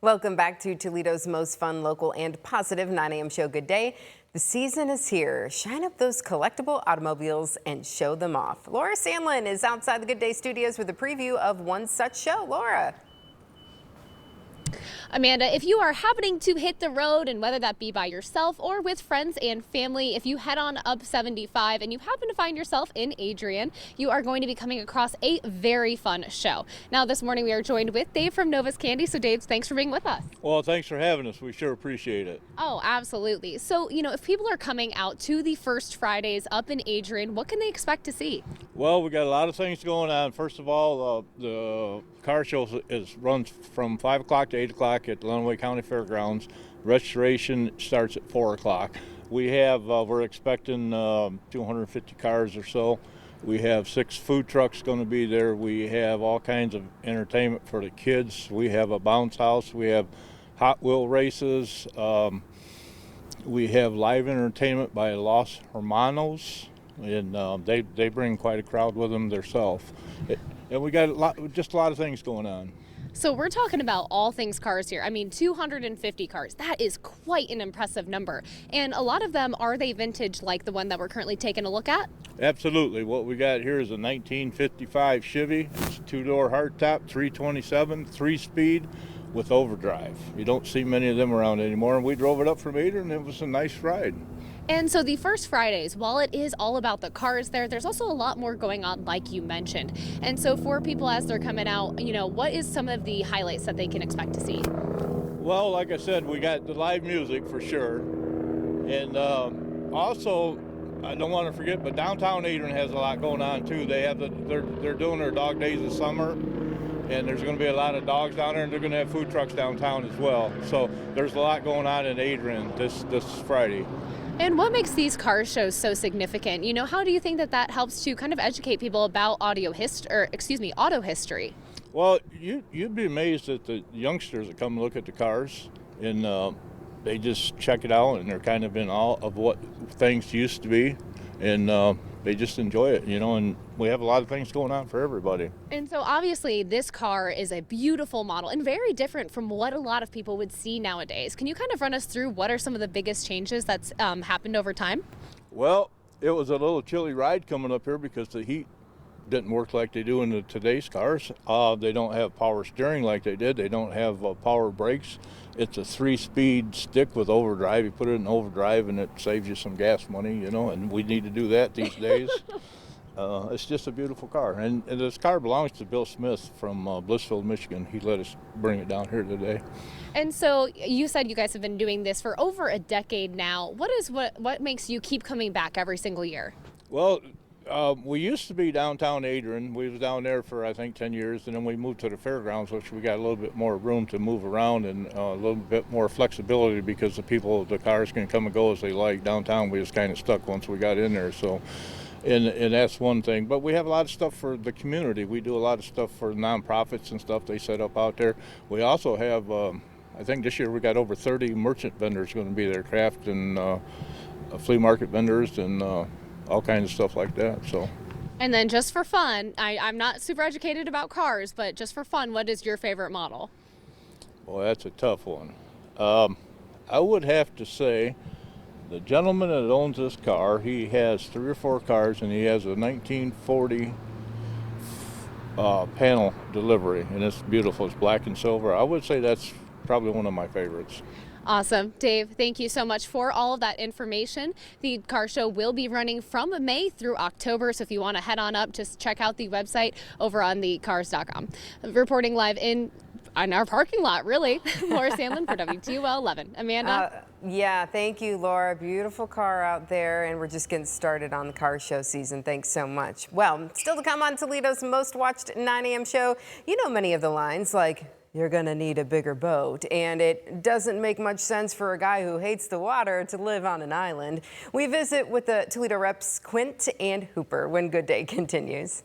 Welcome back to Toledo's most fun, local, and positive 9 a.m. show. Good day. The season is here. Shine up those collectible automobiles and show them off. Laura Sandlin is outside the Good Day studios with a preview of one such show. Laura. Amanda, if you are happening to hit the road, and whether that be by yourself or with friends and family, if you head on up 75 and you happen to find yourself in Adrian, you are going to be coming across a very fun show. Now, this morning we are joined with Dave from Nova's Candy. So Dave, thanks for being with us. Well, thanks for having us. We sure appreciate it. Oh, absolutely. So, if people are coming out to the First Fridays up in Adrian, what can they expect to see? Well, we got a lot of things going on. First of all, the car show runs from 5 o'clock to 8 o'clock at Lenawee County Fairgrounds. Registration starts at 4 o'clock. We have, we're expecting 250 cars or so. We have 6 food trucks going to be there. We have all kinds of entertainment for the kids. We have a bounce house. We have Hot Wheel races. We have live entertainment by Los Hermanos, and they bring quite a crowd with them themselves. And we got just a lot of things going on. So we're talking about all things cars here. I mean, 250 cars. That is quite an impressive number. And a lot of them, are they vintage like the one that we're currently taking a look at? Absolutely. What we got here is a 1955 Chevy. It's a 2-door hardtop, 327, 3-speed with overdrive. You don't see many of them around anymore. And we drove it up from Adrian, and it was a nice ride. And so the First Fridays, while it is all about the cars there's also a lot more going on, like you mentioned. And so for people as they're coming out, what is some of the highlights that they can expect to see? Well, like I said, we got the live music for sure. And also, I don't want to forget, but downtown Adrian has a lot going on too. They have they're doing their dog days of summer, and there's going to be a lot of dogs down there, and they're going to have food trucks downtown as well. So there's a lot going on in Adrian this Friday. And what makes these car shows so significant? How do you think that helps to kind of educate people about auto history? Well, you'd be amazed at the youngsters that come look at the cars, and they just check it out, and they're kind of in awe of what things used to be, and they just enjoy it, and we have a lot of things going on for everybody. And so obviously this car is a beautiful model and very different from what a lot of people would see nowadays. Can you kind of run us through what are some of the biggest changes that's happened over time? Well, it was a little chilly ride coming up here because the heat didn't work like they do in today's cars. They don't have power steering like they did. They don't have power brakes. It's a 3-speed stick with overdrive. You put it in overdrive and it saves you some gas money, and we need to do that these days. It's just a beautiful car. And this car belongs to Bill Smith from Blissville, Michigan. He let us bring it down here today. And so you said you guys have been doing this for over a decade now. What makes you keep coming back every single year? Well, we used to be downtown Adrian. We was down there for, I think, 10 years, and then we moved to the fairgrounds, which we got a little bit more room to move around and a little bit more flexibility because the cars can come and go as they like. Downtown, we was kind of stuck once we got in there, so, and that's one thing. But we have a lot of stuff for the community. We do a lot of stuff for nonprofits and stuff they set up out there. We also have, I think this year we got over 30 merchant vendors going to be there, craft and flea market vendors and all kinds of stuff like that. So. And then just for fun, I'm not super educated about cars, but just for fun, what is your favorite model? Well, that's a tough one. I would have to say the gentleman that owns this car, he has 3 or 4 cars, and he has a 1940 panel delivery, and it's beautiful. It's black and silver. I would say that's probably one of my favorites. Awesome. Dave, thank you so much for all of that information. The car show will be running from May through October, so if you want to head on up, just check out the website over on thecars.com. Reporting live in our parking lot, really. Laura Sandlin for WTOL 11. Amanda? Yeah, thank you, Laura. Beautiful car out there, and we're just getting started on the car show season. Thanks so much. Well, still to come on Toledo's most watched 9 a.m. show. Many of the lines, like, you're gonna need a bigger boat, and it doesn't make much sense for a guy who hates the water to live on an island. We visit with the Toledo reps Quint and Hooper when Good Day continues.